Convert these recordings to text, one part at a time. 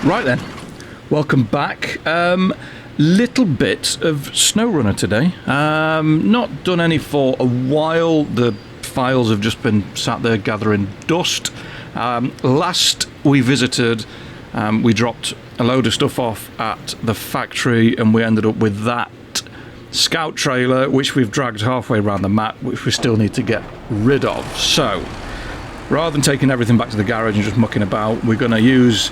Right then, welcome back. Little bit of SnowRunner today. Not done any for a while. The files have just been sat there gathering dust. Last we visited, we dropped a load of stuff off at the factory and we ended up with that scout trailer which we've dragged halfway around the map, which we still need to get rid of. So rather than taking everything back to the garage and just mucking about, we're going to use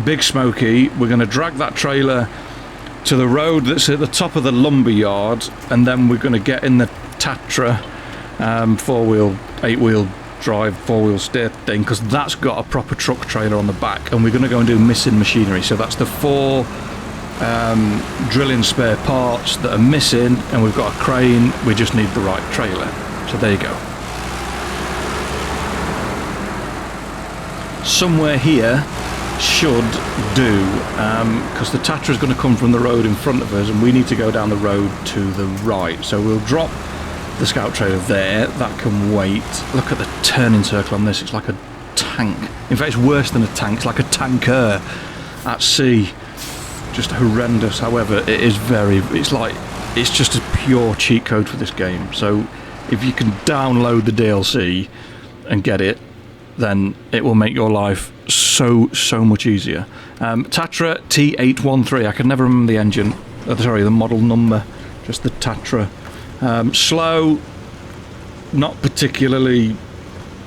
Big Smoky. We're going to drag that trailer to the road that's at the top of the lumber yard, and then we're going to get in the Tatra 4-wheel, 8-wheel drive, 4-wheel steer thing, because that's got a proper truck trailer on the back, and we're going to go and do missing machinery. So that's the 4 drilling spare parts that are missing, and we've got a crane. We just need the right trailer. So there you go. Somewhere here should do, because the Tatra is going to come from the road in front of us and we need to go down the road to the right. So we'll drop the scout trailer there. That can wait. Look at the turning circle on this. It's like a tank. In fact, it's worse than a tank. It's like a tanker at sea. Just horrendous. However, it is it's just a pure cheat code for this game. So if you can download the DLC and get it, then it will make your life so much easier. Tatra T813. I can never remember the engine. Sorry, the model number. Just the Tatra. Slow, not particularly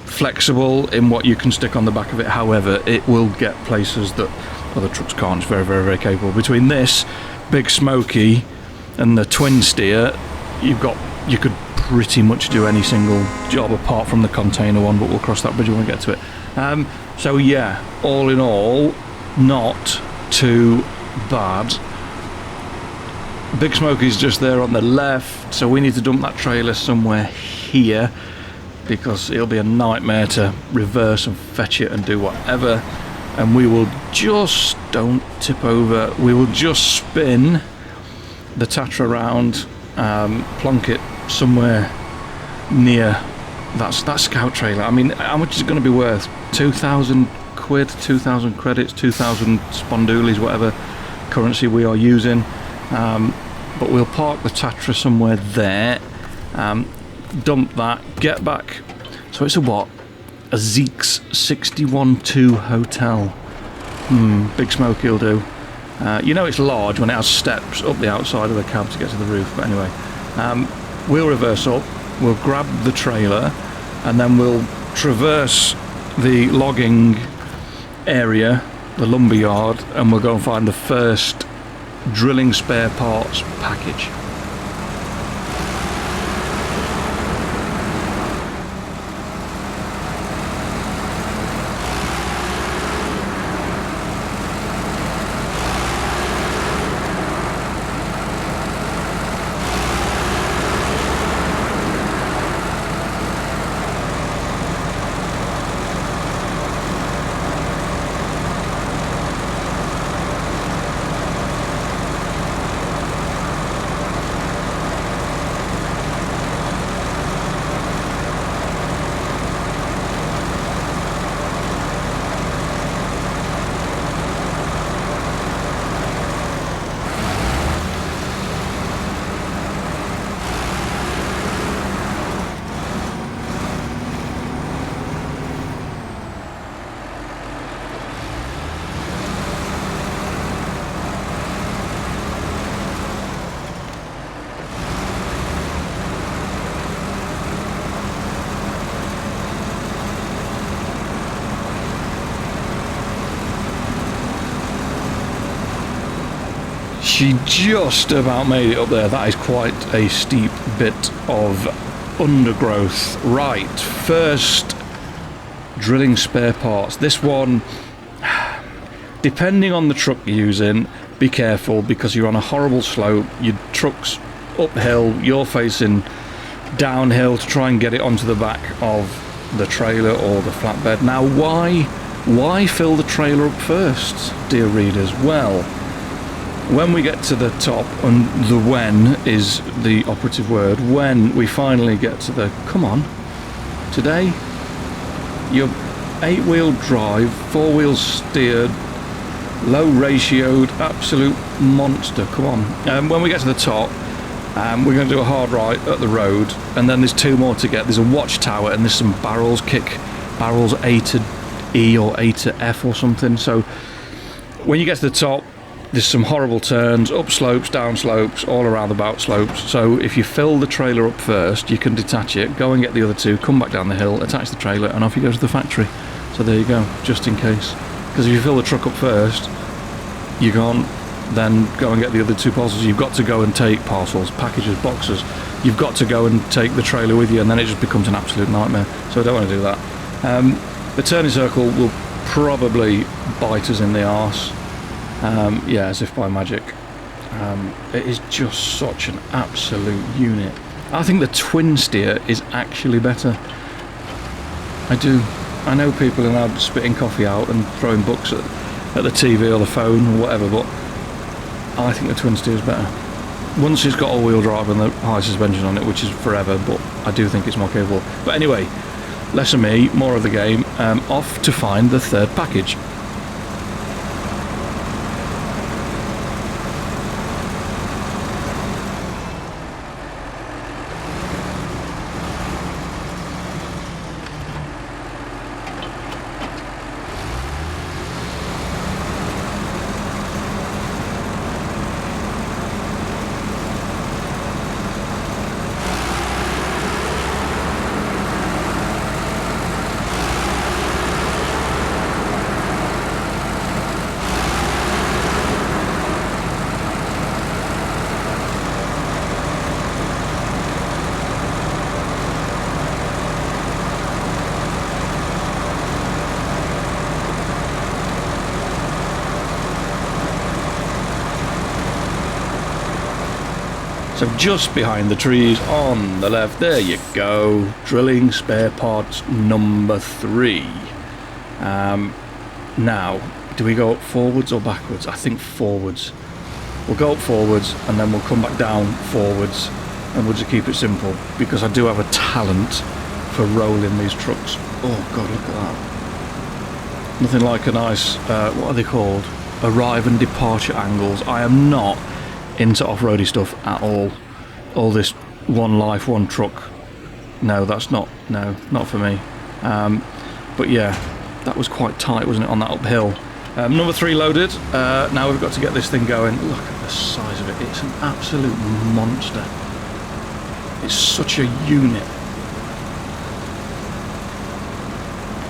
flexible in what you can stick on the back of it. However, it will get places that other trucks can't. It's very capable. Between this, Big Smoky, and the twin steer, you could pretty much do any single job apart from the container one, but we'll cross that bridge when we get to it. So yeah, all in all, not too bad. Big Smoky's just there on the left, so we need to dump that trailer somewhere here because it'll be a nightmare to reverse and fetch it and do whatever. And we will just, don't tip over, we will just spin the Tatra around, plonk it somewhere near that scout trailer. I mean, how much is it going to be worth? 2,000 quid, 2,000 credits, 2,000 spondoolies, whatever currency we are using. But we'll park the Tatra somewhere there, dump that, get back. So it's a what? A Zeke's 61-2 hotel. Big Smoky will do. You know it's large when it has steps up the outside of the cab to get to the roof, but anyway. We'll reverse up, we'll grab the trailer, and then we'll traverse the logging area, the lumber yard, and we'll go and find the first drilling spare parts package. She just about made it up there. That is quite a steep bit of undergrowth. Right, first drilling spare parts. This one, depending on the truck you're using, be careful because you're on a horrible slope. Your truck's uphill, you're facing downhill to try and get it onto the back of the trailer or the flatbed. Now, why fill the trailer up first, dear readers? Well, when we get to the top, and the when is the operative word, when we finally get to the, come on, today, your 8-wheel drive, 4-wheel steered Low ratioed, absolute monster. Come on. When we get to the top, we're going to do a hard right at the road, and then there's 2 more to get. There's a watchtower and there's some barrels, kick barrels A to E or A to F or something. So when you get to the top, there's some horrible turns, up slopes, down slopes, all around the bout slopes. So if you fill the trailer up first, you can detach it, go and get the other 2, come back down the hill, attach the trailer, and off you go to the factory. So there you go, just in case. Because if you fill the truck up first, you can't then go and get the other 2 parcels. You've got to go and take parcels, packages, boxes. You've got to go and take the trailer with you, and then it just becomes an absolute nightmare. So I don't want to do that. The turning circle will probably bite us in the arse. Yeah, as if by magic. It is just such an absolute unit. I think the twin steer is actually better. I do. I know people are now spitting coffee out and throwing books at the TV or the phone or whatever, but I think the twin steer is better. Once it's got all-wheel drive and the high suspension on it, which is forever, but I do think it's more capable. But anyway, less of me, more of the game. Off to find the 3rd package. So just behind the trees on the left, there you go, drilling spare parts number 3. Now, do we go up forwards or backwards? I think forwards. We'll go up forwards and then we'll come back down forwards, and we'll just keep it simple, because I do have a talent for rolling these trucks. Oh God, look at that. Nothing like a nice, what are they called? Arrive and departure angles. I am not into off-roady stuff at all this one life, one truck, no, that's not for me. But yeah, that was quite tight, wasn't it, on that uphill. Number 3 loaded. Now we've got to get this thing going. Look at the size of it, it's an absolute monster. It's such a unit.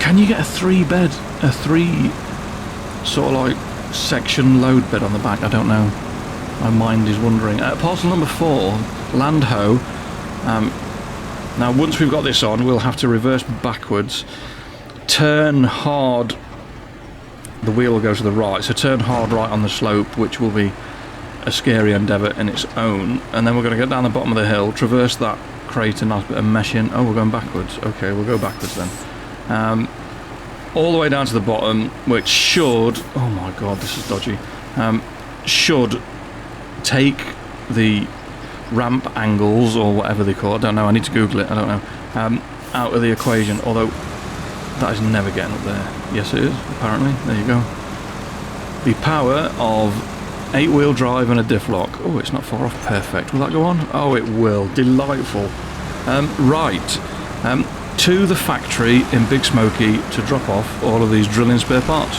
Can you get a 3 sort of like section load bed on the back? I don't know. My mind is wondering. Parcel number 4, land hoe. Now once we've got this on, we'll have to reverse backwards, turn hard, the wheel will go to the right, so turn hard right on the slope, which will be a scary endeavour in its own, and then we're going to get down the bottom of the hill, traverse that crate, a nice bit of mesh in. Oh, we're going backwards. Okay, we'll go backwards then. All the way down to the bottom, which should, oh my god, this is dodgy, should take the ramp angles, or whatever they call it, I don't know, I need to Google it, I don't know, out of the equation, although that is never getting up there. Yes it is, apparently, there you go. The power of 8-wheel drive and a diff lock. Oh, it's not far off, perfect. Will that go on? Oh, it will, delightful. Right, to the factory in Big Smoky to drop off all of these drilling spare parts.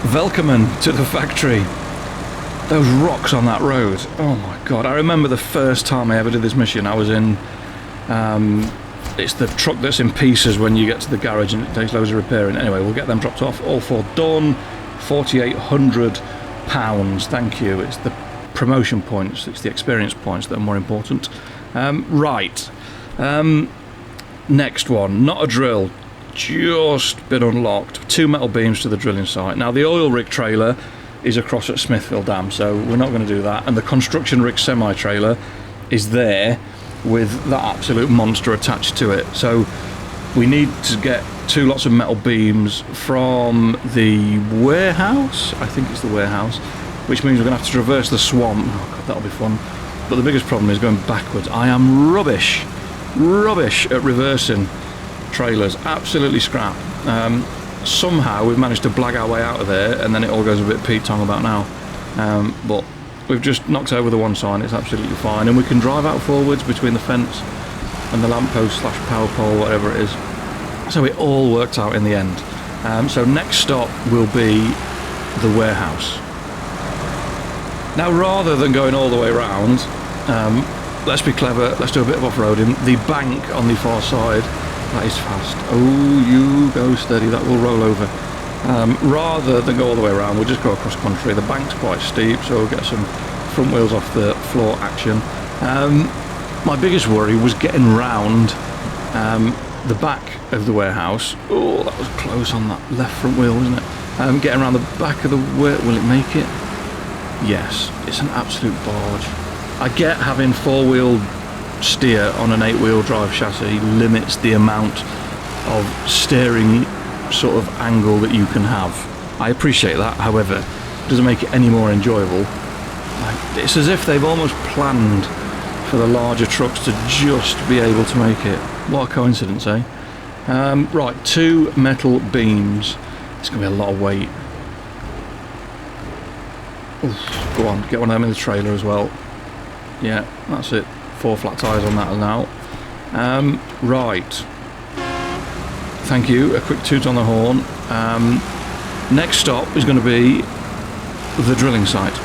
Welcome to the factory. Those rocks on that road. Oh my god. I remember the first time I ever did this mission. I was in... it's the truck that's in pieces when you get to the garage and it takes loads of repairing. Anyway, we'll get them dropped off. All four done. £4,800. Thank you. It's the promotion points. It's the experience points that are more important. Right. Next one. Not a drill. Just been unlocked. 2 metal beams to the drilling site. Now the oil rig trailer is across at Smithville Dam, so we're not going to do that. And the construction rig semi-trailer is there with that absolute monster attached to it. So we need to get 2 lots of metal beams from the warehouse. I think it's the warehouse, which means we're going to have to traverse the swamp. Oh god, that'll be fun. But the biggest problem is going backwards. I am rubbish at reversing trailers, absolutely scrap. Somehow we've managed to blag our way out of there, and then it all goes a bit Pete-tong about now. But we've just knocked over the one sign. It's absolutely fine, and we can drive out forwards between the fence and the lamppost / power pole, whatever it is. So it all worked out in the end. So next stop will be the warehouse. Now, rather than going all the way around, let's be clever. Let's do a bit of off-roading. The bank on the far side. That is fast. Oh, you go steady, that will roll over. Rather than go all the way around, we'll just go across country. The bank's quite steep, so we'll get some front wheels off the floor action. My biggest worry was getting round the back of the warehouse. Oh, that was close on that left front wheel, wasn't it? Getting around the back of the warehouse, will it make it? Yes, it's an absolute barge. I get having four-wheel steer on an 8-wheel drive chassis limits the amount of steering sort of angle that you can have. I appreciate that, however, it doesn't make it any more enjoyable. It's as if they've almost planned for the larger trucks to just be able to make it. What a coincidence, eh? Right, 2 metal beams. It's going to be a lot of weight. Oof, go on, get one of them in the trailer as well. Yeah, that's it. 4 flat tyres on that now. Right. Thank you. A quick toot on the horn. Next stop is going to be the drilling site.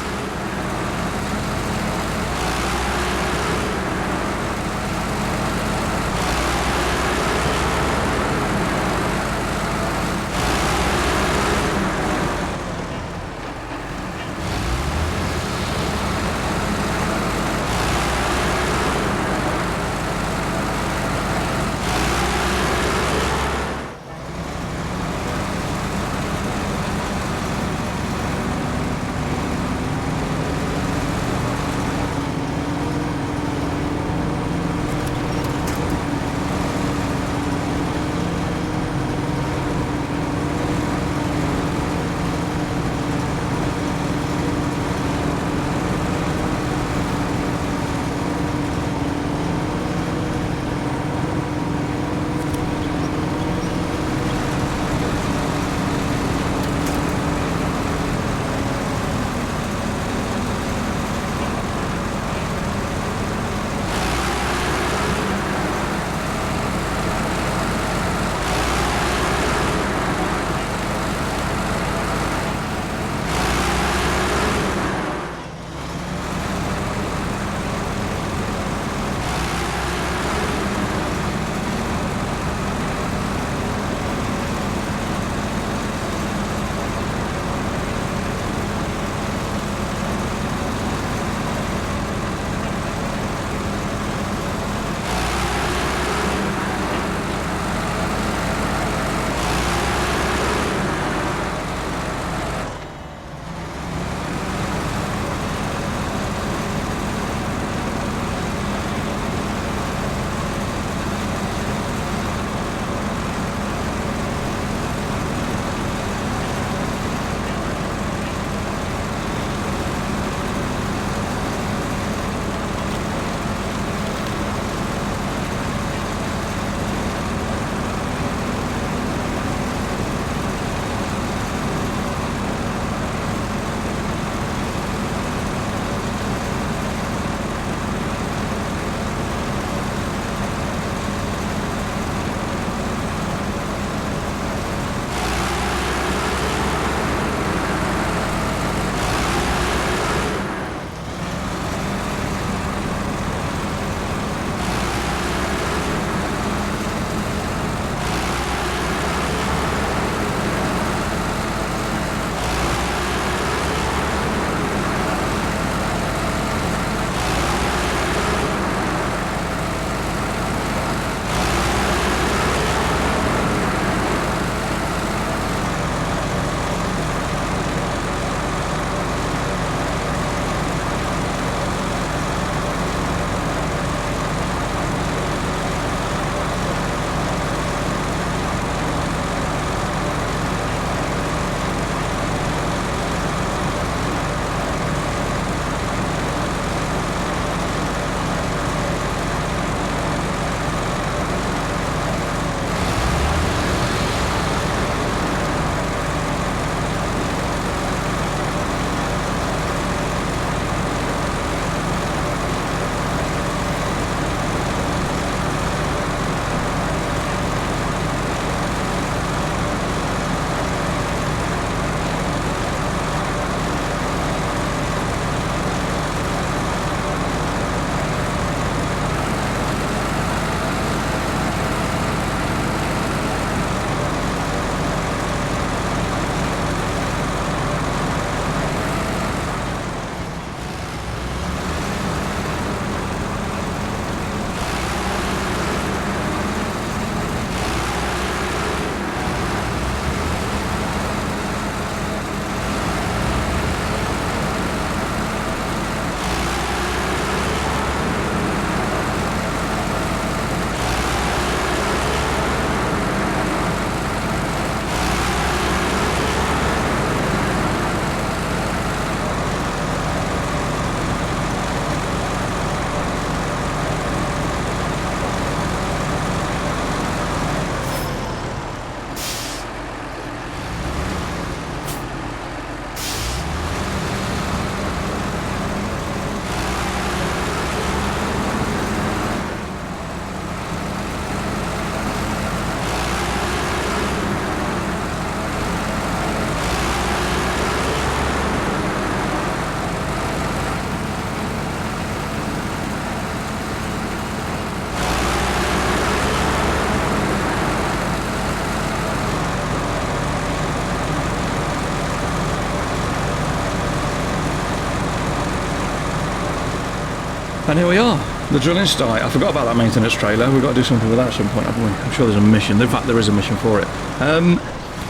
And here we are, the drilling site. I forgot about that maintenance trailer. We've got to do something with that at some point, haven't we? I'm sure there's a mission. In fact, there is a mission for it.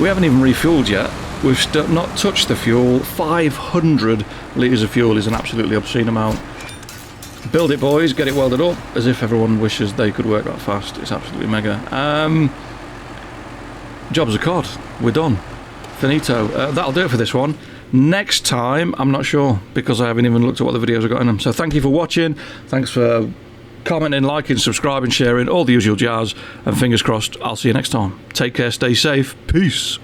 We haven't even refueled yet. We've not touched the fuel. 500 litres of fuel is an absolutely obscene amount. Build it, boys. Get it welded up, as if everyone wishes they could work that fast. It's absolutely mega. Job's a cod. We're done. Finito. That'll do it for this one. Next time, I'm not sure, because I haven't even looked at what the videos have got in them. So thank you for watching. Thanks for commenting, liking, subscribing, sharing, all the usual jazz. And fingers crossed, I'll see you next time. Take care, stay safe. Peace.